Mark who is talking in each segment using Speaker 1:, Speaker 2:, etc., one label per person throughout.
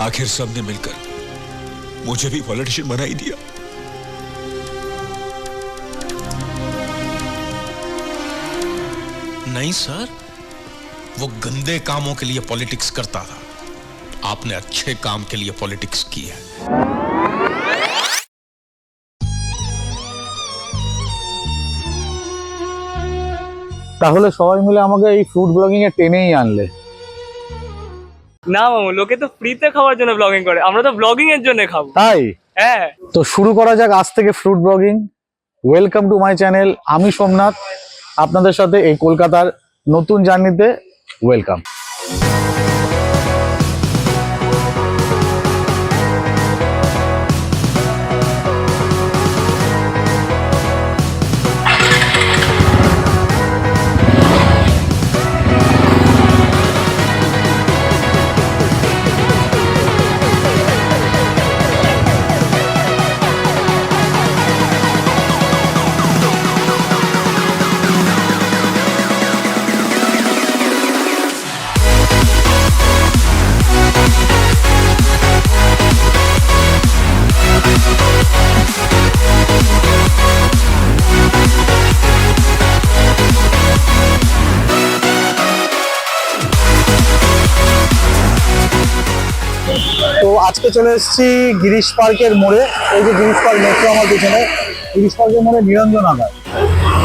Speaker 1: आखिर सबने मिलकर मुझे भी पॉलिटिशियन बना ही दिया।
Speaker 2: नहीं सर, वो गंदे कामों के लिए पॉलिटिक्स करता था, आपने अच्छे काम के लिए पॉलिटिक्स की है।
Speaker 3: তাহলে সবাই মিলে আমাকে এই ফুড ব্লগিং এ টেনেই আনলে।
Speaker 4: না মামু, লোকে তো ফ্রিতে খাওয়ার জন্য ব্লগিং করে, আমরা তো ব্লগিং এর জন্য খাবো।
Speaker 3: তাই
Speaker 4: হ্যাঁ,
Speaker 3: তো শুরু করা যাক আজ থেকে food blogging. Welcome to my channel, আমি সোমনাথ, আপনাদের সাথে এই কলকাতার নতুন জার্নিতে ওয়েলকাম। তো আজকে চলে এসেছি গিরিশ পার্কের মোড়ে। এই যে গিরিশ পার্ক মেট্রো আমার পিছনে, গিরিশ পার্কের মোড়ে নিরঞ্জনাগার।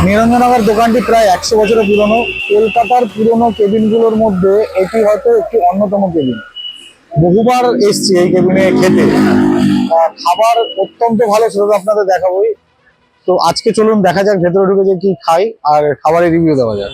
Speaker 3: নিরঞ্জনাগার দোকানটি প্রায় 100 বছরের পুরনো। কলকাতার পুরনো কেবিনগুলোর মধ্যে এটি হয়তো একটি অন্যতম কেবিন। বহুবার এসছি এই কেবিনে খেতে, খাবার অত্যন্ত ভালো ছিল, তো আপনাদের দেখাবোই। তো আজকে চলুন দেখা যাক ভেতরে ঢুকে যে কি খাই আর খাবারের রিভিউ দেওয়া যাক।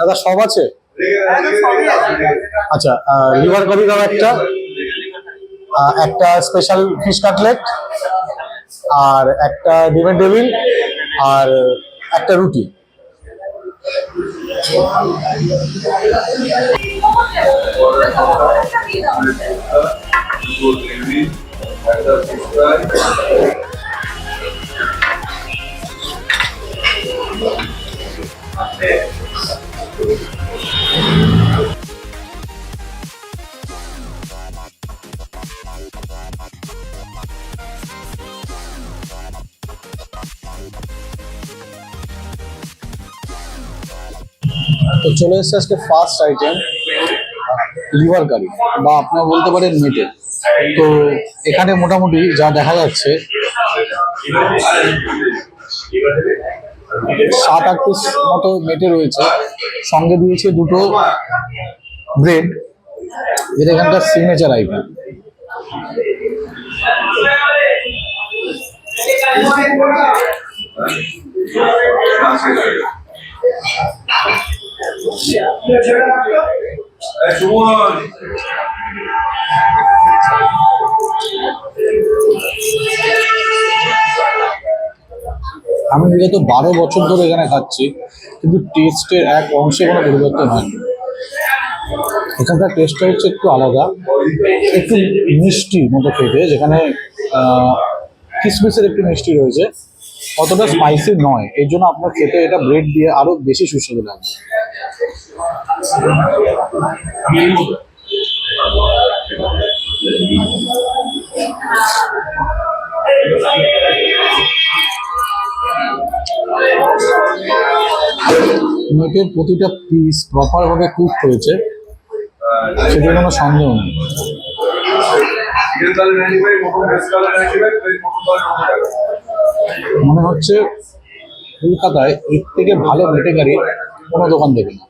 Speaker 3: দাদা সব আছে? আচ্ছা, লিভার কবি দাও একটা, একটা স্পেশাল ফিশ কাটলেট, আর একটা ডিমের টেবিল, আর একটা রুটি। তো চলে এসছে আজকে ফার্স্ট আইটেম, লিভার কারি, বা আপনারা বলতে পারেন মেটে। তো এখানে মোটামুটি যা দেখা যাচ্ছে 7-8 পিস মতো মেটে রয়েছে, সঙ্গে দিয়েছে দুটো ব্রেড, যেটা এখানকার সিগনেচার আইটেম। আমি বিগত 12 বছর ধরে এখানে খাচ্ছি, কিন্তু টেস্টের এক অংশে কোনো পরিবর্তন হয়নি। এখানকার টেস্টটা হচ্ছে একটু আলাদা, একটু মিষ্টি মতো খেতে, যেখানে কিসমিসের একটু মিষ্টি রয়েছে, অতটা স্পাইসি নয়। এর জন্য আপনার খেতে এটা ব্রেড দিয়ে আরো বেশি সুস্বাদু লাগবে। মেটের প্রতিটা পিস প্রপার ভাবে কুক হয়েছে, সেটা কোনো সন্দেহ নেই। মনে হচ্ছে কলকাতায় এর থেকে ভালো মেটে কারি কোনো দোকান দেবে না।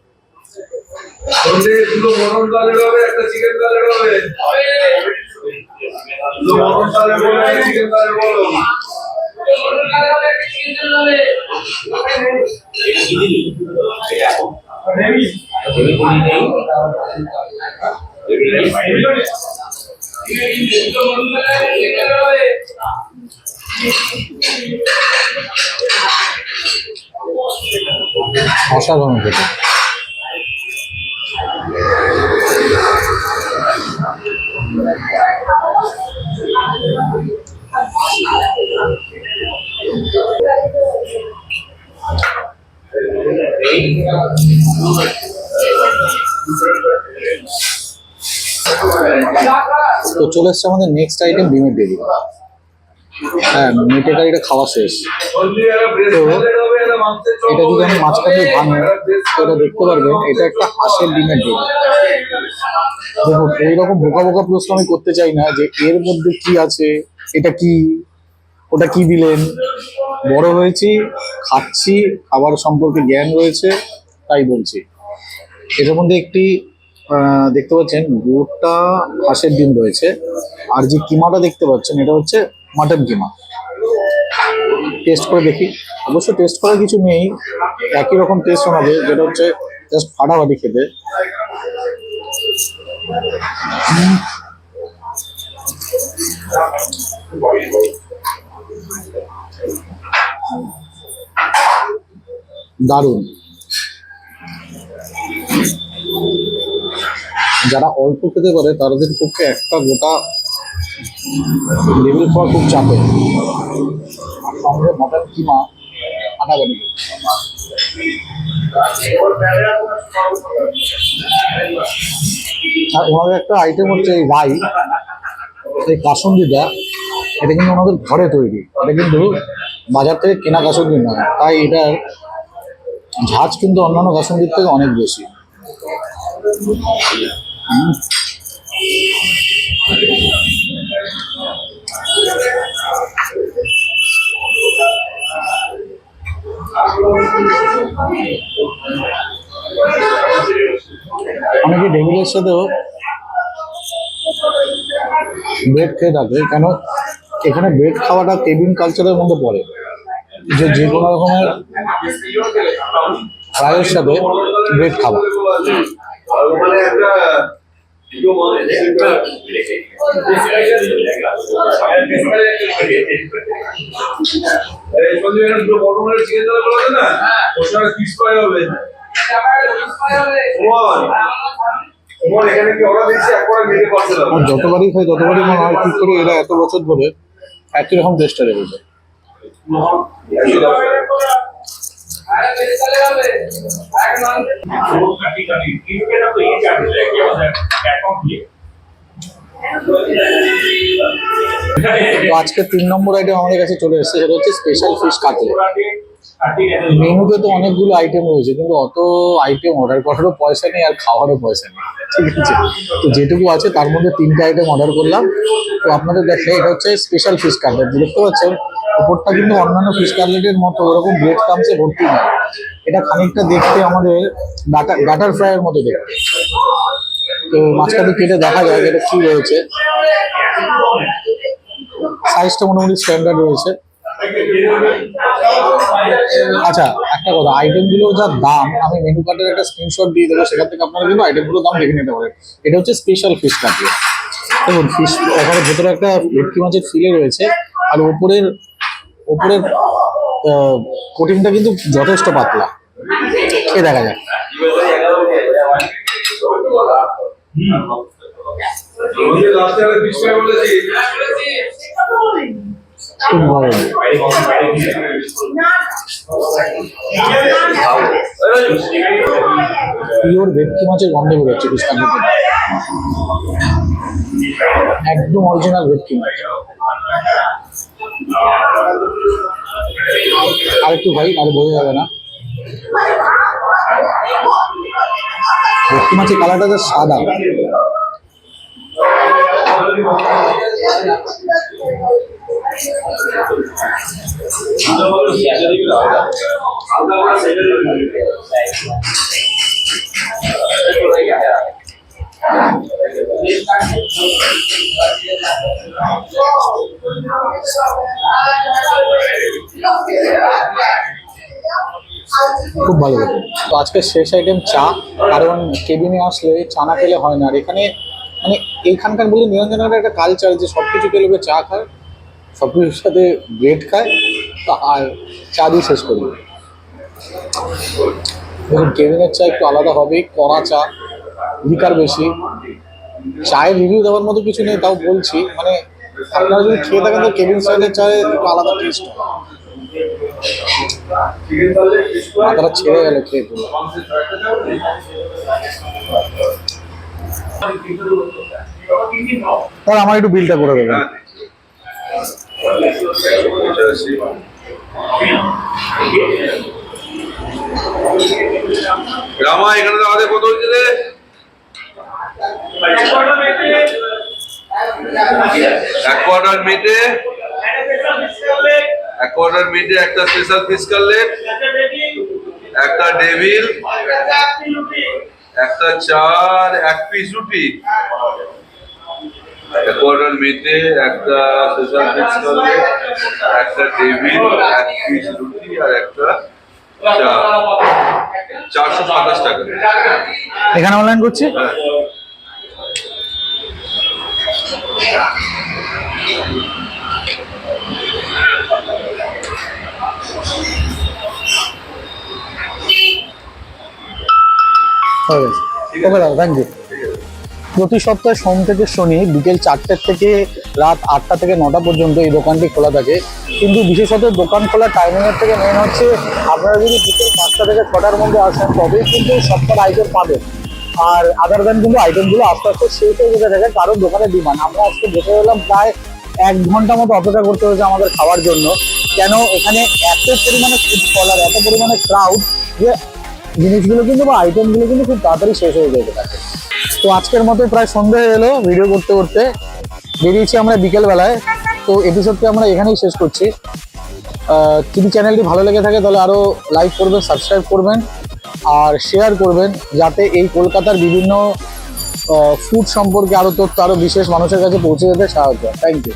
Speaker 3: অসাধারণ খেতে। তো চলে এসছে আমাদের নেক্সট আইটেম, ডিমের ডেলি। হ্যাঁ, মেটে কারিটা খাওয়া শেষ। তো এটা যদি আমি মাঝখানে ভাঙি, তো এটা দেখতে পারবেন এটা একটা হাঁসের ডিমের ডেলি। দেখুন, এইরকম বোকা বোকা প্রশ্ন আমি করতে চাই না যে এর মধ্যে কি আছে, এটা কি, ওটা কি দিলেন। বড় হয়েছি, খাচ্ছি, খাবার সম্পর্কে জ্ঞান রয়েছে, তাই বলছি। এটার মধ্যে একটি দেখতে পাচ্ছেন গোটা হাঁসের ডিম রয়েছে, আর যে কিমাটা দেখতে পাচ্ছেন এটা হচ্ছে মাটন কিমা। টেস্ট করে দেখি। অবশ্য টেস্ট করার কিছু নেই, একই রকম টেস্ট শোনাবে, যেটা হচ্ছে জাস্ট ফাটাফাটি খেতে। দারুণ। যারা অল্প খেতে পারে তাদের পক্ষে একটা গোটা লেভেল খাওয়া খুব চাপের। আর সঙ্গে মাটন কিমা ফাটাফাটি। আর ওনাদের একটা আইটেম হচ্ছে এই রাই, এই কাসুন্দিটা, এটা কিন্তু ওনাদের ঘরে তৈরি। এটা কিন্তু বাজার থেকে কেনা কাসুন্দি নয়, তাই এটার ঝাঁজ কিন্তু অন্যান্য কাসুন্দির থেকে অনেক বেশি। অনেকে টেবিলের সাথেও ব্রেড খেয়ে থাকে, কেন এখানে ব্রেড খাওয়াটা কেবিন কালচারের মধ্যে পড়ে, যে কোনো রকমের ফ্রাইয়ের সাথে ব্রেড খাওয়া। যতবারই খাই ততবারই মনে হয় কি করে এরা এত বছর ধরে একই রকম টেস্টটা রেখেছে। তো আজকে 3 নম্বর আইটেম আমাদের কাছে চলে এসেছে, সেটা হচ্ছে স্পেশাল ফিশ কাটলেট। মেনুতে তো অনেকগুলো আইটেম রয়েছে, কিন্তু অত আইটেম অর্ডার করারও পয়সা নেই আর খাওয়ারও পয়সা নেই, ঠিক আছে। তো যেটুকু আছে তার মধ্যে 3টে আইটেম অর্ডার করলাম। তো আপনাদের দেখে এটা হচ্ছে স্পেশাল ফিশ কাটলেট। দেখতে পাচ্ছেন ওপরটা কিন্তু অন্যান্য ফিশ কাটলেটের মতো ওরকম ব্রেড ক্রাম্বসে ভর্তি নয়। এটা খানিকটা দেখতে আমাদের বাটার ফ্রাইয়ের মতো দেখতে। তো মাঝখানে কেটে দেখা যায় এটা কি রয়েছে। সাইজটা মোটামুটি স্ট্যান্ডার্ড রয়েছে। আচ্ছা, একটা কথা, আইটেমগুলোর যা দাম, আমি মেনু কার্ডের একটা স্ক্রিনশট দিয়ে দেবো, সেখান থেকে আপনারা কিন্তু আইটেমগুলোর দাম দেখে নিতে পারেন। এটা হচ্ছে স্পেশাল ফিশ কাটলেট। দেখুন, ফিশ এখানে ভেতরে একটা ভেটকি মাছের ফিলে রয়েছে, আর ওপরের কোটিংটা কিন্তু যথেষ্ট পাতলা। খেয়ে দেখা যাক। খুব ভালো। পিওর ভেটকি মাছের গন্ধ বেরোচ্ছে ফিশ কাটলেট, একদম অরিজিনাল ভেটকি মাছ। আরেকটু ভাই, আর বোঝা যাবে না। ভেটকি মাছের কালারটা তো সাদা। খুব ভালো লাগে। তো আজকে শেষ আইটেম চা, কারণ কেবিনে আসলে চা না খেলে হয় না। আর এখানে মানে এইখানকার বলে নিরঞ্জনের একটা কালচার যে সবকিছু খেলে চা খায়, সবকিছুর সাথে ব্রেড খায়, আর চা দিয়ে শেষ করি। দেখুন, কেবিনের চা একটু আলাদা হবে, কড়া চা, লিকার বেশি। চায়ের রিভিউ দেওয়ার মতো কিছু নেই, তাও বলছি, মানে আপনারা যদি খেয়ে থাকেন তো কেবিন স্টাইলের চায়ে একটু আলাদা টেস্ট হয়। মাথাটা ছেড়ে গেল খেয়ে পুরো। তাহলে আমার একটু বিলটা করে দেবেন।
Speaker 5: রামা এখানে তো আমাদের কত হচ্ছে রে? এক কোয়ার্টার মিটে একটা স্পেশাল ফিশ কাটলেট, একটা ডেভিল, একটা চার, এক পিস রুটি। এক কোয়ার্টার মিটে একটা স্পেশাল ফিশ কাটলেট, একটা ডেভিল, এক পিস রুটি আর একটা চা। 427 টাকা।
Speaker 3: এখানে অনলাইন করছি।
Speaker 5: হ্যাঁ।
Speaker 3: ওকে দাদা, থ্যাংক ইউ। প্রতি সপ্তাহে সোম থেকে শনি বিকেল 4টে থেকে রাত 8টা থেকে 9টা পর্যন্ত এই দোকানটি খোলা থাকে। কিন্তু বিশেষত দোকান খোলার টাইমিংয়ের থেকে মেন হচ্ছে আপনারা যদি বিকেল 5টা থেকে 6টার মধ্যে আসেন তবেই কিন্তু সবটার আইটেম পাবেন। আর আদার দেন কিন্তু আইটেমগুলো আস্তে আস্তে শেষ হয়ে যেতে থাকে, কারণ দোকানের ডিমান্ড। আমরা আজকে বসে গেলাম প্রায় 1 ঘন্টা মতো অপেক্ষা করতে হয়েছে আমাদের খাওয়ার জন্য। কেন এখানে এত পরিমাণে ফুড কলার, এত পরিমাণে ক্রাউড যে জিনিসগুলো কিন্তু বা আইটেমগুলো কিন্তু খুব তাড়াতাড়ি শেষ হয়ে যেতে থাকে। তো আজকের মতো প্রায় সন্ধ্যা হয়ে এলো, ভিডিও করতে করতে বেরিয়েছি আমরা বিকেল বেলায়। তো এপিসোডটি আমরা এখানেই শেষ করছি। যদি চ্যানেলটি ভালো লেগে থাকে তাহলে আরও লাইক করবেন, সাবস্ক্রাইব করবেন আর শেয়ার করবেন, যাতে এই কলকাতার বিভিন্ন ফুড সম্পর্কে আরও তথ্য আরও বিশেষ মানুষের কাছে পৌঁছে যেতে সাহায্য হয়। Thank you.